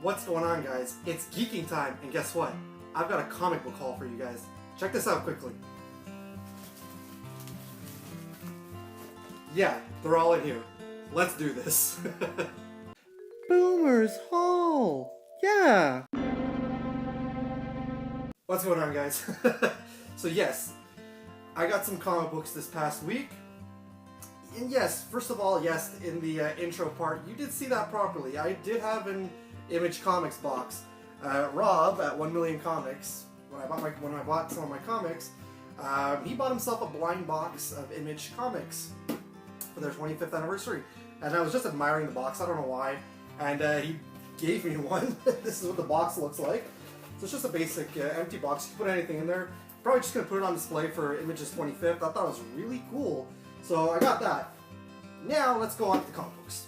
What's going on, guys? It's geeking time, and guess what? I've got a comic book haul for you guys. Check this out quickly. Yeah, they're all in here. Let's do this. Boomer's Haul! Yeah! What's going on, guys? So yes, I got some comic books this past week. And yes, first of all, yes, in the intro part, you did see that properly. I did have an Image Comics box. Rob at 1 Million Comics, when I bought some of my comics, he bought himself a blind box of Image Comics for their 25th anniversary. And I was just admiring the box, I don't know why, and he gave me one. This is what the box looks like. So it's just a basic empty box. You can put anything in there. Probably just going to put it on display for Image's 25th. I thought it was really cool. So I got that. Now let's go on to the comic books.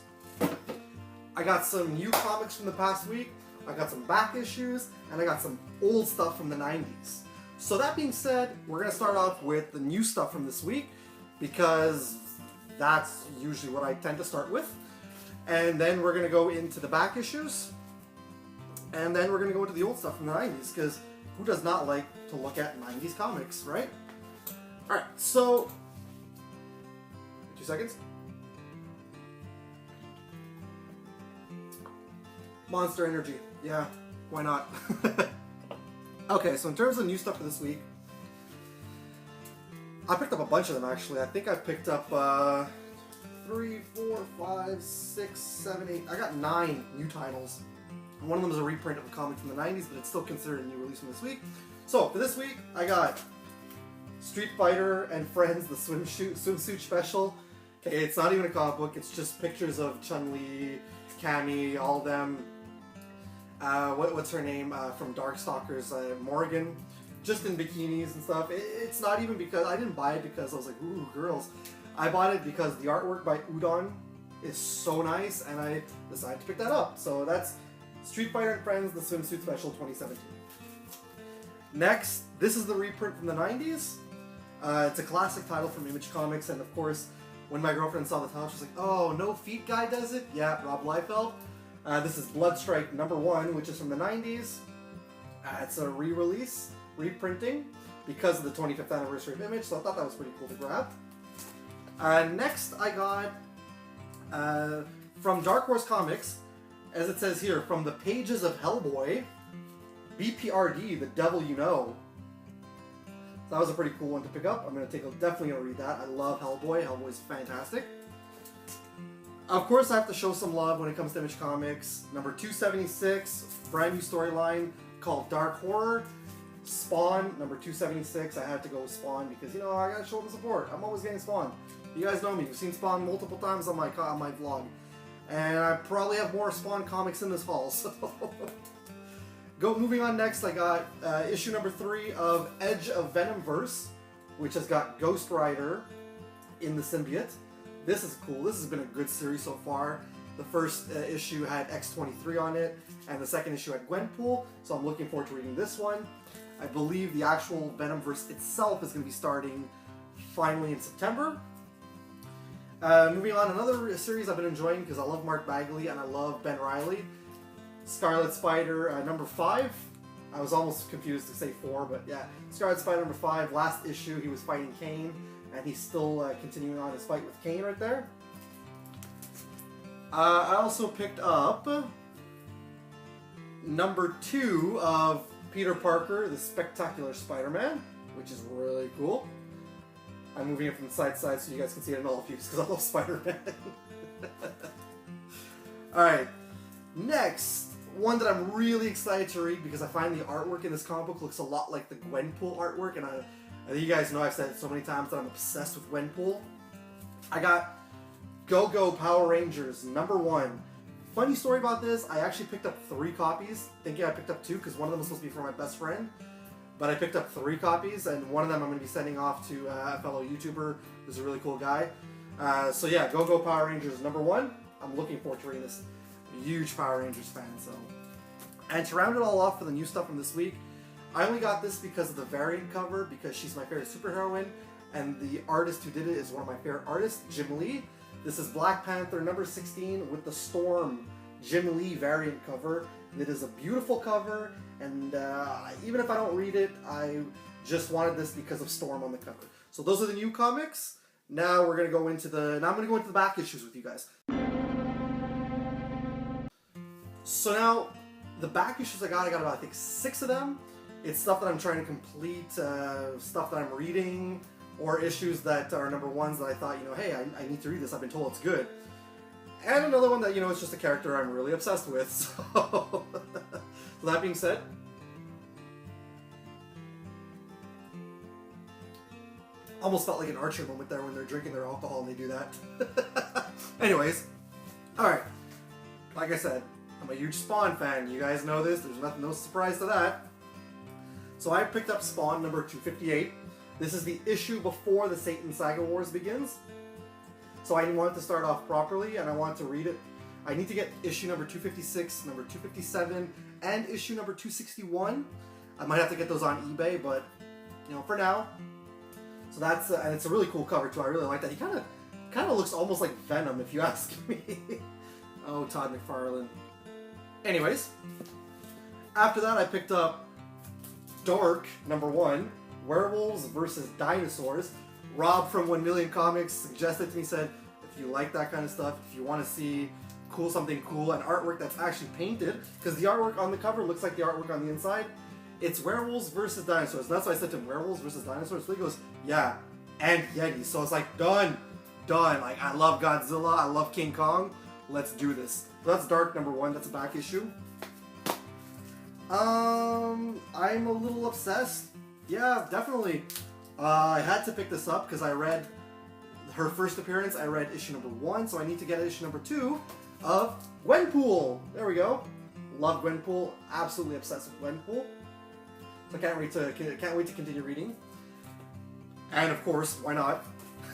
I got some new comics from the past week. I got some back issues, and I got some old stuff from the 90s. So that being said, we're going to start off with the new stuff from this week, because that's usually what I tend to start with. And then we're going to go into the back issues, and then we're going to go into the old stuff from the 90s, because who does not like to look at 90s comics, right? Alright, so 2 seconds. Monster Energy. Yeah, why not? Okay, so in terms of new stuff for this week, I picked up a bunch of them actually. I think I picked up 3, 4, 5, 6, 7, 8. I got 9 new titles. One of them is a reprint of a comic from the 90s, but it's still considered a new release from this week. So for this week, I got Street Fighter and Friends, the swimsuit special. Okay, it's not even a comic book. It's just pictures of Chun-Li, Cammy, all of them. What's her name from Darkstalkers? Morgan, just in bikinis and stuff. It's not even because I didn't buy it because I was like, ooh, girls. I bought it because the artwork by Udon is so nice, and I decided to pick that up. So that's Street Fighter and Friends, the swimsuit special 2017. Next, this is the reprint from the 90s. It's a classic title from Image Comics, and of course, when my girlfriend saw the title, she was like, oh, No Feet Guy does it? Yeah, Rob Liefeld. This is Bloodstrike #1, which is from the 90s. It's a re-release, reprinting, because of the 25th anniversary of Image, so I thought that was pretty cool to grab. Next, I got, from Dark Horse Comics, as it says here, From the Pages of Hellboy, BPRD, The Devil You Know. So that was a pretty cool one to pick up. I'm definitely gonna read that. I love Hellboy. Hellboy's fantastic. Of course, I have to show some love when it comes to Image Comics. Number 276, brand new storyline called Dark Horror. Spawn, number 276. I had to go with Spawn because, you know, I gotta show them support. I'm always getting Spawn. You guys know me. You've seen Spawn multiple times on my vlog. And I probably have more Spawn comics in this haul, so... Moving on next, I got issue number 3 of Edge of Venomverse, which has got Ghost Rider in the symbiote. This is cool. This has been a good series so far. The first issue had X-23 on it, and the second issue had Gwenpool, so I'm looking forward to reading this one. I believe the actual Venomverse itself is going to be starting finally in September. Moving on, another series I've been enjoying because I love Mark Bagley and I love Ben Reilly. Scarlet Spider number 5. I was almost confused to say 4, but yeah. Scarlet Spider number 5, last issue he was fighting Kane, and he's still continuing on his fight with Kane right there. I also picked up number 2 of Peter Parker, the Spectacular Spider-Man, which is really cool. I'm moving it from side to side so you guys can see it in all views because I love Spider-Man. Alright, next, one that I'm really excited to read because I find the artwork in this comic book looks a lot like the Gwenpool artwork, and you guys know I've said it so many times that I'm obsessed with Gwenpool. I got Go-Go Power Rangers #1. Funny story about this, I actually picked up 3 copies, thinking I picked up 2 because one of them was supposed to be for my best friend. But I picked up 3 copies, and one of them I'm going to be sending off to a fellow YouTuber who's a really cool guy. So yeah, Go-Go Power Rangers #1. I'm looking forward to reading this. I'm a huge Power Rangers fan, so. And to round it all off for the new stuff from this week, I only got this because of the variant cover, because she's my favorite superheroine, and the artist who did it is one of my favorite artists, Jim Lee. This is Black Panther #16 with the Storm Jim Lee variant cover. It is a beautiful cover, and even if I don't read it, I just wanted this because of Storm on the cover. So those are the new comics. Now we're gonna go into the back issues with you guys. So now the back issues I got about I think 6 of them. It's stuff that I'm trying to complete, stuff that I'm reading, or issues that are number 1s that I thought, hey, I need to read this. I've been told it's good. And another one that, it's just a character I'm really obsessed with. So, so that being said, almost felt like an Archer moment there when they're drinking their alcohol and they do that. Anyways, alright. Like I said, I'm a huge Spawn fan. You guys know this. There's no surprise to that. So I picked up Spawn number 258. This is the issue before the Satan Saga Wars begins. So I wanted to start off properly, and I wanted to read it. I need to get issue number 256, number 257, and issue number 261. I might have to get those on eBay, but, for now. So that's, and it's a really cool cover too. I really like that. He kind of looks almost like Venom, if you ask me. Oh, Todd McFarlane. Anyways, after that I picked up Dark, number 1, Werewolves versus Dinosaurs. Rob from 1 Million Comics suggested to me, said, if you like that kind of stuff, if you want to see something cool, and artwork that's actually painted, because the artwork on the cover looks like the artwork on the inside, it's Werewolves versus Dinosaurs. And that's why I said to him, Werewolves versus Dinosaurs? So he goes, yeah, and Yeti. So it's like, done. Like, I love Godzilla, I love King Kong, let's do this. So that's Dark number 1, that's a back issue. I'm a little obsessed. Yeah, definitely. I had to pick this up because I read her first appearance. I read issue number 1, so I need to get issue number 2 of Gwenpool. There we go. Love Gwenpool. Absolutely obsessed with Gwenpool. So I can't wait to continue reading. And of course, why not?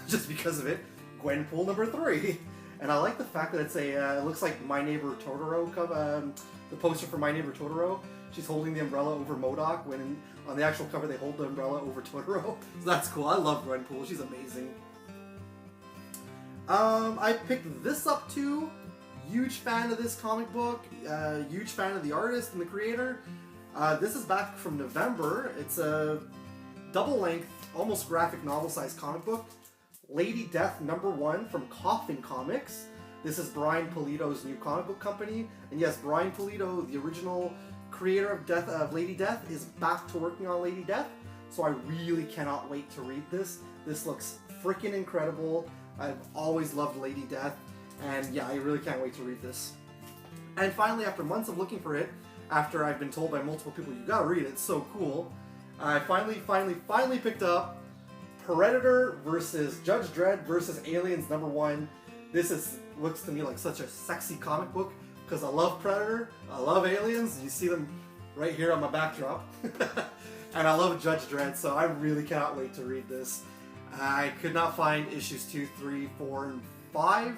Just because of it, Gwenpool number 3. And I like the fact that it's it looks like My Neighbor Totoro cover. The poster for My Neighbor Totoro. She's holding the umbrella over MODOK when on the actual cover they hold the umbrella over Totoro. So that's cool. I love Gwenpool. She's amazing. I picked this up too. Huge fan of this comic book. Huge fan of the artist and the creator. This is back from November. It's a double-length, almost graphic novel-sized comic book. Lady Death number 1 from Coffin Comics. This is Brian Pulido's new comic book company. And yes, Brian Pulido, the original creator of Lady Death, is back to working on Lady Death. So I really cannot wait to read this. This looks freaking incredible. I've always loved Lady Death. And yeah, I really can't wait to read this. And finally, after months of looking for it, after I've been told by multiple people, you gotta read it, it's so cool, I finally picked up Predator versus Judge Dredd versus Aliens number 1. This looks to me like such a sexy comic book because I love Predator, I love Aliens. You see them right here on my backdrop. And I love Judge Dredd, so I really cannot wait to read this. I could not find issues 2, 3, 4, and 5.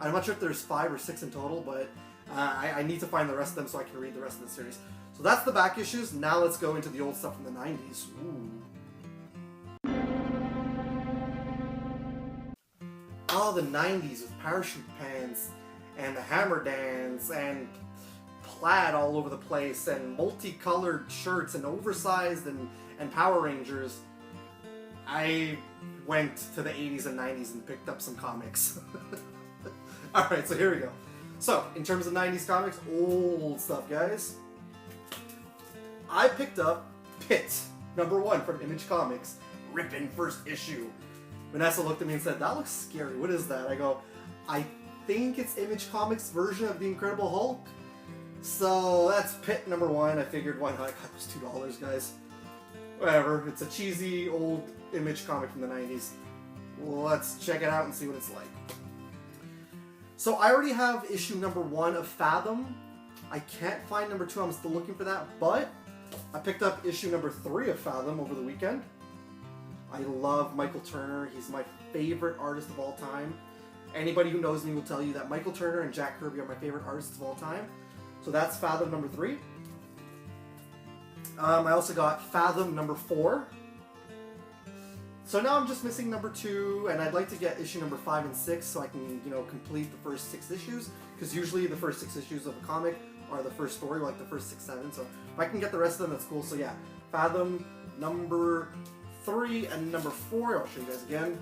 I'm not sure if there's 5 or 6 in total, but I need to find the rest of them so I can read the rest of the series. So that's the back issues. Now let's go into the old stuff from the 90s. Ooh. Oh, the 90s with parachute pants and the hammer dance and plaid all over the place and multicolored shirts and oversized and Power Rangers. I went to the 80s and 90s and picked up some comics. Alright, so here we go. So, in terms of 90s comics, old stuff, guys. I picked up Pit, number 1 from Image Comics. Rippin' first issue. Vanessa looked at me and said, that looks scary. What is that? I go, I think it's Image Comics' version of the Incredible Hulk. So that's Pit number 1. I figured, why not? I got those $2, guys. Whatever. It's a cheesy old Image comic from the 90s. Let's check it out and see what it's like. So I already have issue number 1 of Fathom. I can't find number 2. I'm still looking for that. But I picked up issue number 3 of Fathom over the weekend. I love Michael Turner. He's my favorite artist of all time. Anybody who knows me will tell you that Michael Turner and Jack Kirby are my favorite artists of all time. So that's Fathom number 3. I also got Fathom number 4. So now I'm just missing number 2, and I'd like to get issue number 5 and 6 so I can, complete the first 6 issues. because usually the first 6 issues of a comic are the first story, like the first 6, 7. So if I can get the rest of them, that's cool. So yeah, Fathom number 3 and number 4. I'll show you guys again.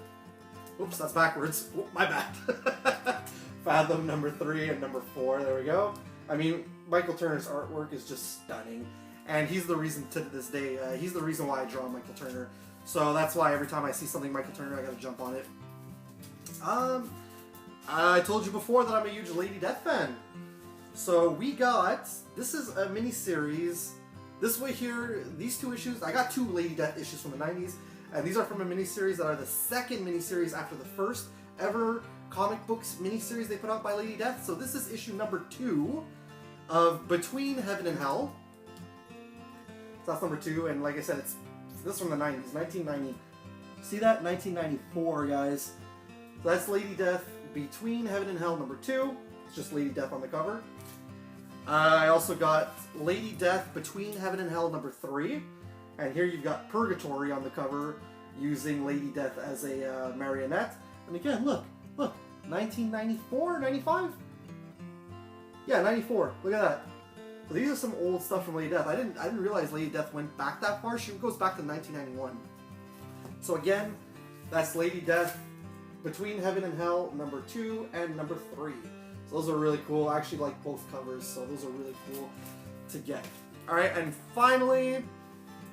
Oops, that's backwards. Oop, my bad. Fathom number 3 and number 4. There we go. I mean, Michael Turner's artwork is just stunning, and he's the reason to this day. He's the reason why I draw Michael Turner. So that's why every time I see something Michael Turner, I gotta jump on it. I told you before that I'm a huge Lady Death fan. So we got, this is a mini-series. This way here, these 2 issues, I got 2 Lady Death issues from the 90s, and these are from a mini-series that are the second mini-series after the first ever comic books mini-series they put out by Lady Death. So this is issue number 2 of Between Heaven and Hell. So that's number 2, and like I said, it's this from the 90s, 1990. See that? 1994, guys. So that's Lady Death, Between Heaven and Hell number 2. It's just Lady Death on the cover. I also got Lady Death, Between Heaven and Hell number 3. And here you've got Purgatory on the cover, using Lady Death as a marionette. And again, look, 1994, 95? Yeah, 94. Look at that. So these are some old stuff from Lady Death. I didn't realize Lady Death went back that far. She goes back to 1991. So again, that's Lady Death, Between Heaven and Hell number 2 and number 3. So those are really cool. I actually like both covers, so those are really cool to get. Alright, and finally,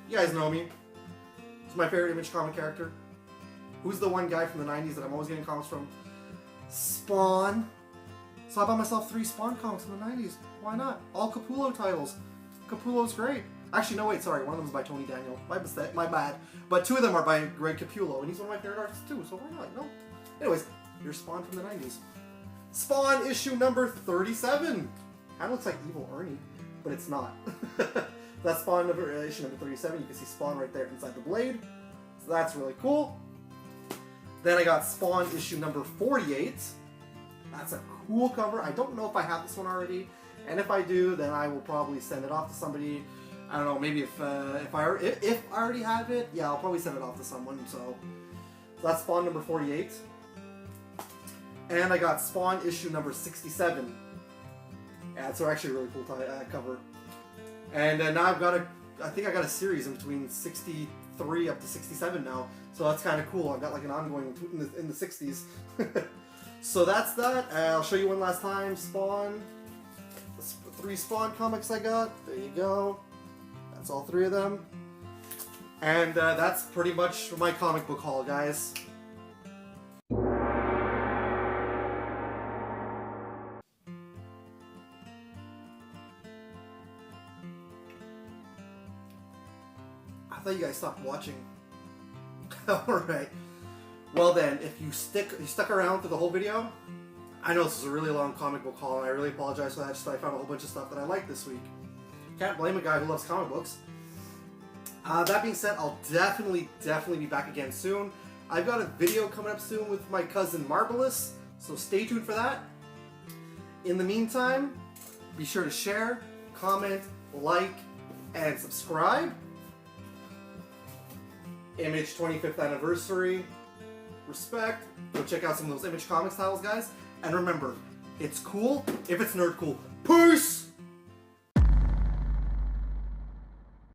you guys know me. It's my favorite Image comic character. Who's the one guy from the 90s that I'm always getting comics from? Spawn. So I bought myself 3 Spawn comics from the 90s. Why not? All Capullo titles. Capullo's great. Actually, no, wait, sorry. One of them is by Tony Daniel. My mistake, my bad. But 2 of them are by Greg Capullo, and he's one of my favorite artists too, so why not? No. Anyways, here's Spawn from the 90s. Spawn issue number 37. Kind of looks like Evil Ernie, but it's not. That's Spawn issue number 37. You can see Spawn right there inside the blade. So that's really cool. Then I got Spawn issue number 48. That's a cool cover. I don't know if I have this one already, and if I do, then I will probably send it off to somebody. I don't know, maybe if I already have it, yeah, I'll probably send it off to someone. So that's Spawn number 48. And I got Spawn issue number 67. Yeah, it's actually a really cool cover. And now I think I got a series in between 63 up to 67 now. So that's kind of cool. I've got like an ongoing in the 60s. So that's that. I'll show you one last time. Spawn. The 3 Spawn comics I got. There you go. That's all 3 of them. And that's pretty much my comic book haul, guys. I thought you guys stopped watching. Alright. Well then, if you stuck around through the whole video, I know this is a really long comic book haul, and I really apologize for that. Just I found a whole bunch of stuff that I liked this week. Can't blame a guy who loves comic books. That being said, I'll definitely be back again soon. I've got a video coming up soon with my cousin Marvelous, so stay tuned for that. In the meantime, be sure to share, comment, like, and subscribe. Image 25th anniversary. Respect. Go check out some of those Image Comics titles, guys. And remember, it's cool if it's nerd cool. Peace!